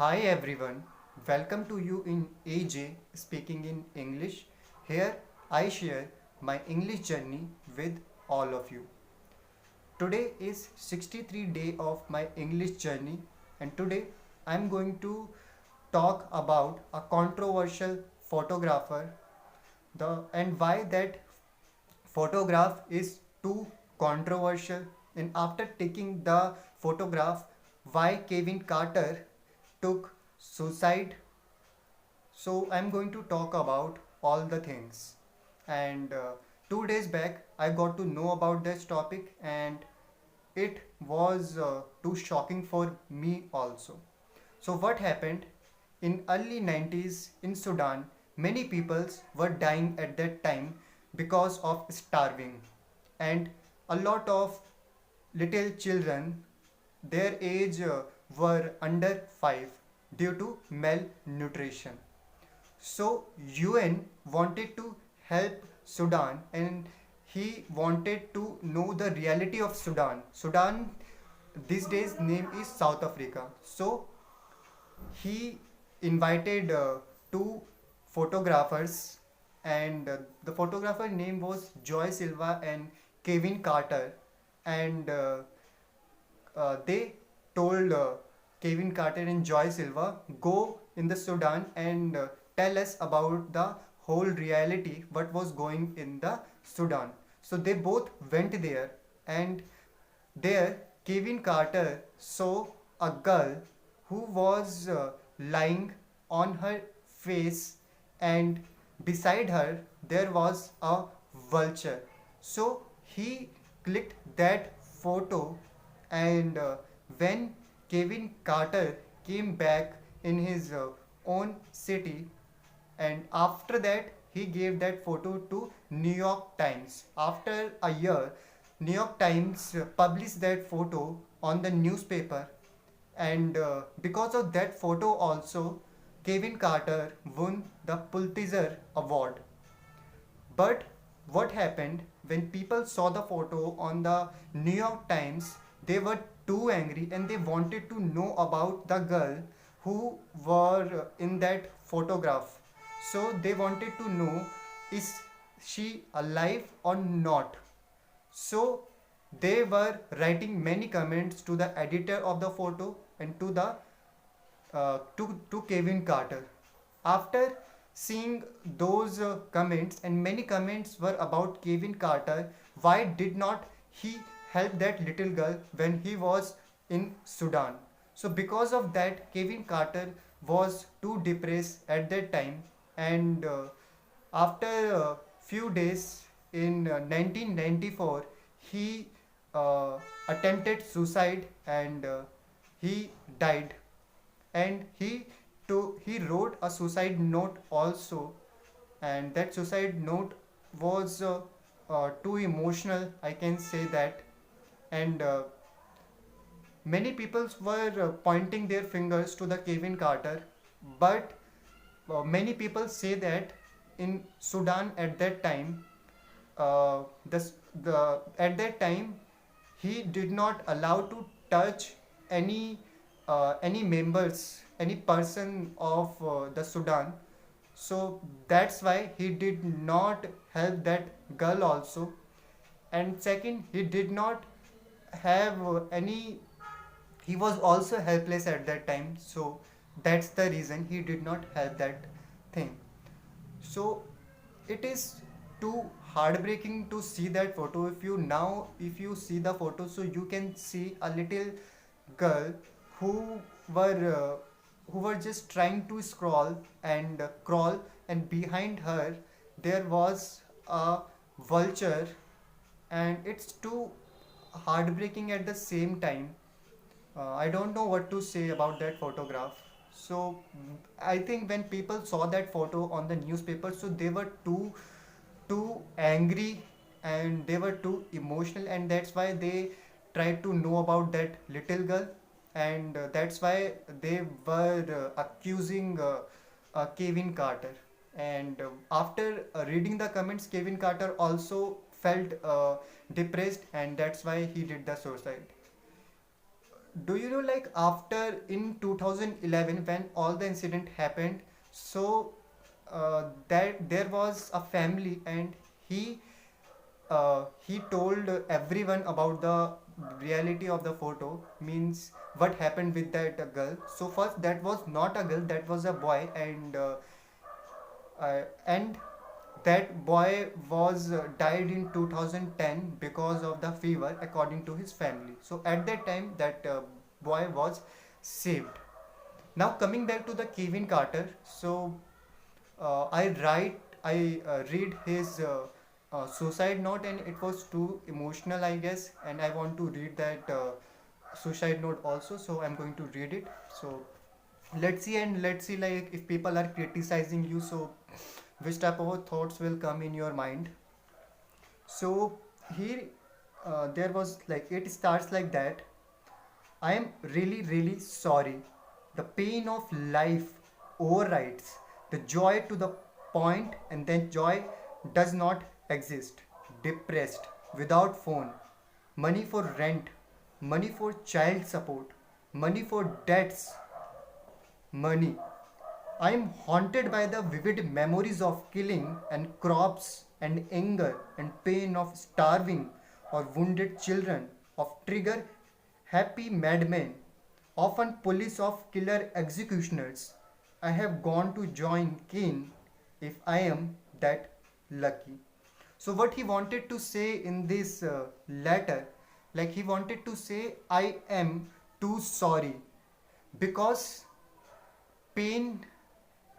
Hi everyone, welcome to you in AJ speaking in English. Here I share my English journey with all of you. Today is 63 day of my English journey and today I am going to talk about a controversial photographer the and why that photograph is too controversial, and after taking the photograph why Kevin Carter took suicide. So I'm going to talk about all the things. And 2 days back I got to know about this topic, and it was too shocking for me also. So what happened in early 90s in Sudan? Many peoples were dying at that time because of starving, and a lot of little children, their age were under 5 due to malnutrition. So UN wanted to help Sudan, and he wanted to know the reality of Sudan. Sudan these days name is South Africa. So he invited two photographers, and the photographer name was Joy Silva and Kevin Carter, and they told Kevin Carter and Joy Silva, go in the Sudan and tell us about the whole reality, what was going in the Sudan. So they both went there, and there Kevin Carter saw a girl who was lying on her face, and beside her there was a vulture. So he clicked that photo, and when Kevin Carter came back in his own city, and after that he gave that photo to New York Times. After a year, New York Times published that photo on the newspaper, and because of that photo also Kevin Carter won the Pulitzer Award. But what happened when people saw the photo on the New York Times? They were too angry and they wanted to know about the girl who were in that photograph. So they wanted to know, is she alive or not? So they were writing many comments to the editor of the photo and to the to Kevin Carter. After seeing those comments, and many comments were about Kevin Carter, why did not he help that little girl when he was in Sudan? So because of that, Kevin Carter was too depressed at that time, and after a few days in 1994, he attempted suicide, and he died, and he wrote a suicide note also, and that suicide note was too emotional, I can say that. And many people were pointing their fingers to the Kevin Carter, but many people say that in Sudan at that time, the at that time he did not allow to touch any any members, any person of the Sudan. So that's why he did not help that girl also. And second, he did not have any, he was also helpless at that time, so that's the reason he did not help that thing. So it is too heartbreaking to see that photo. If you see the photo, so you can see a little girl who were just trying to scroll and crawl, and behind her there was a vulture, and it's too heartbreaking at the same time. I don't know what to say about that photograph. So I think when people saw that photo on the newspaper, so they were too angry, and they were too emotional, and that's why they tried to know about that little girl, and that's why they were accusing Kevin Carter. And after reading the comments, Kevin Carter also felt depressed, and that's why he did the suicide. do you know, like after in 2011 when all the incident happened, so that there was a family, and he told everyone about the reality of the photo, means what happened with that girl. So first that was not a girl, that was a boy, and that boy was died in 2010 because of the fever, according to his family. So at that time that boy was saved. Now coming back to the Kevin Carter, so I read his suicide note, and it was too emotional, I guess, and I want to read that suicide note also. So I'm going to read it. So let's see like if people are criticizing you, so which type of thoughts will come in your mind. So here there was like it starts like that. I am really, really sorry. The pain of life overrides the joy to the point, and then joy does not exist. Depressed, without phone, money for rent, money for child support, money for debts, money. I am haunted by the vivid memories of killing and crops and anger and pain of starving or wounded children, of trigger happy madmen, often police of killer executioners. I have gone to join Cain if I am that lucky. So what he wanted to say in this letter, like he wanted to say, I am too sorry, because pain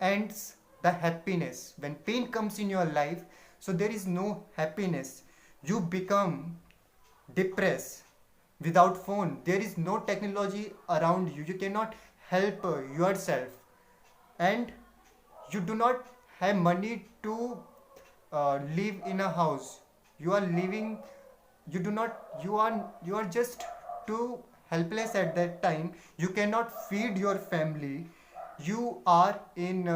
ends the happiness. When pain comes in your life, so there is no happiness. You become depressed. Without phone, there is no technology around you. You cannot help yourself, and you do not have money to live in a house. You are living. You do not. You are just too helpless at that time. You cannot feed your family. You are in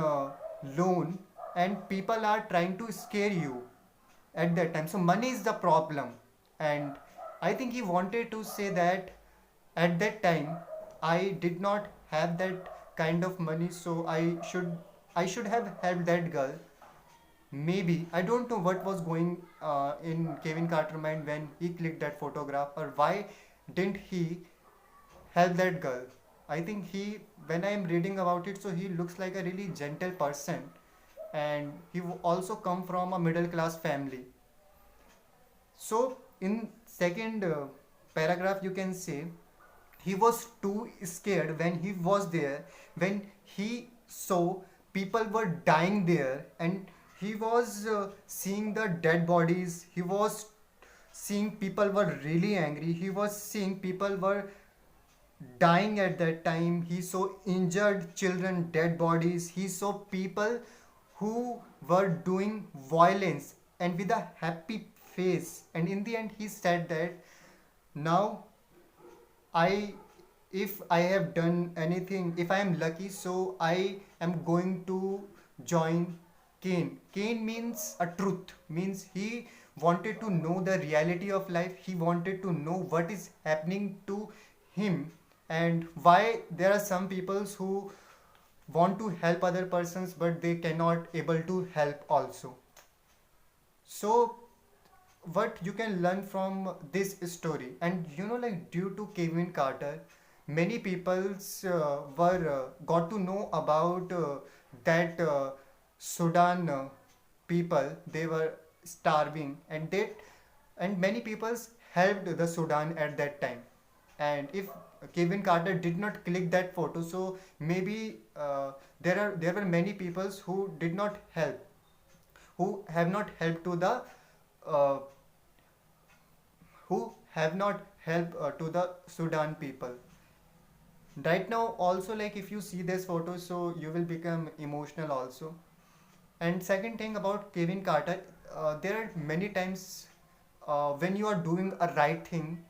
loan, and people are trying to scare you at that time. So money is the problem, and I think he wanted to say that at that time I did not have that kind of money, so I should have helped that girl. Maybe I don't know what was going in Kevin Carter mind when he clicked that photograph, or why didn't he help that girl. I think he, when I am reading about it, so he looks like a really gentle person, and he also come from a middle class family. So in second paragraph you can say he was too scared when he was there, when he saw people were dying there, and he was seeing the dead bodies. He was seeing people were really angry. He was seeing people were dying at that time. He saw injured children, dead bodies. He saw people who were doing violence and with a happy face. And in the end, he said that now I, if I have done anything, if I am lucky, so I am going to join Cain. Cain means a truth, means he wanted to know the reality of life. He wanted to know what is happening to him, and why there are some peoples who want to help other persons but they cannot able to help also. So what you can learn from this story, and you know, like due to Kevin Carter, many peoples were got to know about that Sudan people, they were starving, and they, and many peoples helped the Sudan at that time. And if Kevin Carter did not click that photo, so maybe there were many peoples who did not help, who have not helped to the uh, who have not helped to the Sudan people. Right now also, like if you see this photo, so you will become emotional also. And second thing about Kevin Carter, there are many times when you are doing a right thing,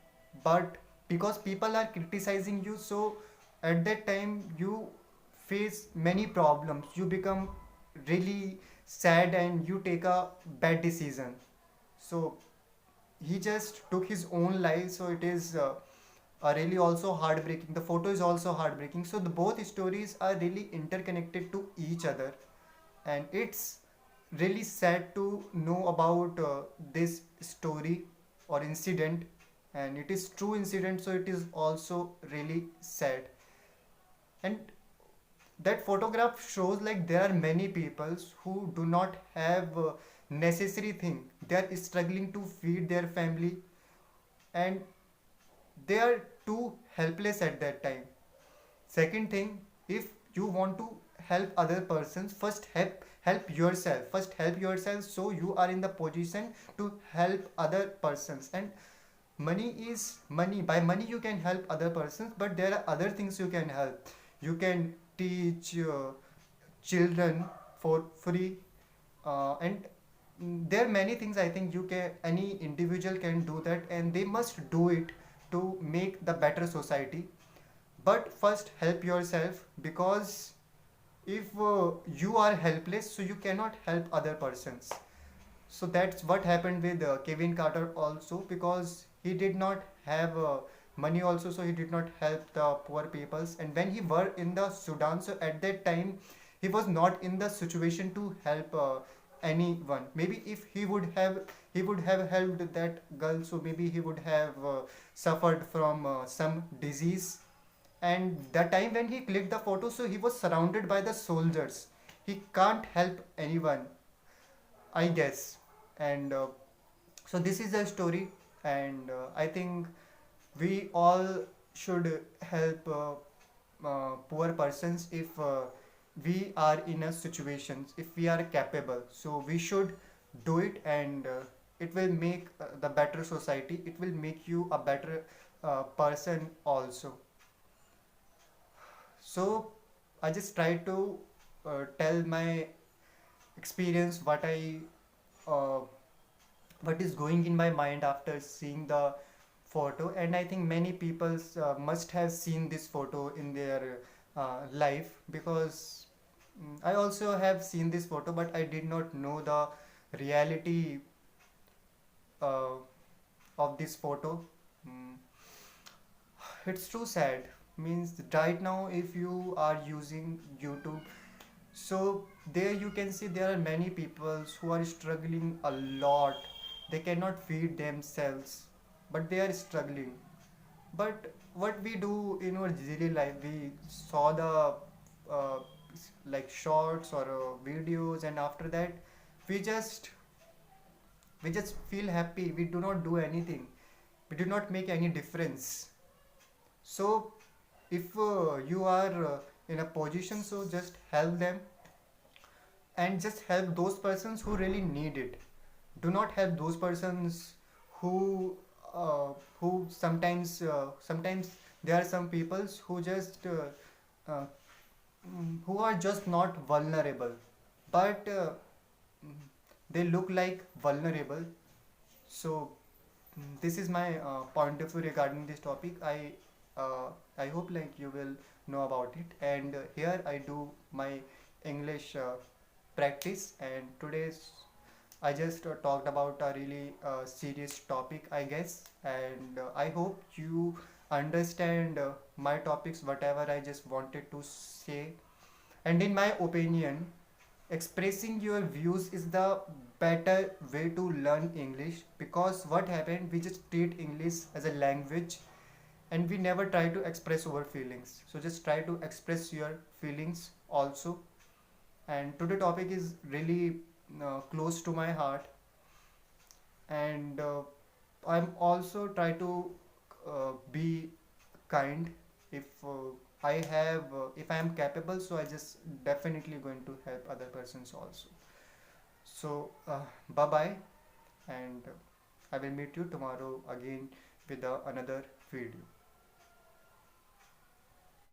but because people are criticizing you, so at that time you face many problems. You become really sad and you take a bad decision. So he just took his own life. So it is are really also heartbreaking. The photo is also heartbreaking. So the both stories are really interconnected to each other, and it's really sad to know about this story or incident, and it is true incident, so it is also really sad. And that photograph shows like there are many people who do not have necessary thing. They are struggling to feed their family, and they are too helpless at that time. Second thing, if you want to help other persons, first help yourself. First help yourself, so you are in the position to help other persons. And money is money. By money you can help other persons, but there are other things you can help. You can teach children for free, and there are many things I think you can, any individual can do that, and they must do it to make the better society. But first help yourself, because if you are helpless, so you cannot help other persons. So that's what happened with Kevin Carter also, because he did not have money also, so he did not help the poor peoples. And when he were in the Sudan, so at that time he was not in the situation to help anyone. Maybe if he would have helped that girl, so maybe he would have suffered from some disease. And the time when he clicked the photo, so he was surrounded by the soldiers. He can't help anyone, I guess. And so this is the story, and I think we all should help poor persons if we are in a situation, if we are capable. So we should do it, and it will make the better society. It will make you a better person also. So I just try to tell my experience, uh, what is going in my mind after seeing the photo. And I think many people must have seen this photo in their life, because I also have seen this photo, but I did not know the reality uh, of this photo. Mm, it's too sad. Means right now, if you are using YouTube, so there you can see there are many people who are struggling a lot. They cannot feed themselves, but they are struggling. But what we do in our daily life, we saw the uh, like shorts or videos, and after that we just we just feel happy. We do not do anything. We do not make any difference. So if you are in a position, so just help them, and just help those persons who really need it. Do not help those persons who sometimes there are some peoples who just uh, who are just not vulnerable, but mm, they look like vulnerable. So this is my point of view regarding this topic. Uh, I hope like you will know about it. And here I do my English practice, and today's I just talked about a really serious topic, I guess. And I hope you understand my topics, whatever I just wanted to say. And in my opinion, expressing your views is the better way to learn English, because what happened, we just treat English as a language, and we never try to express our feelings. So just try to express your feelings also. And today topic is really close to my heart, and I'm also try to be kind. If if I am capable, so I just definitely going to help other persons also. So bye bye, and I will meet you tomorrow again with another video.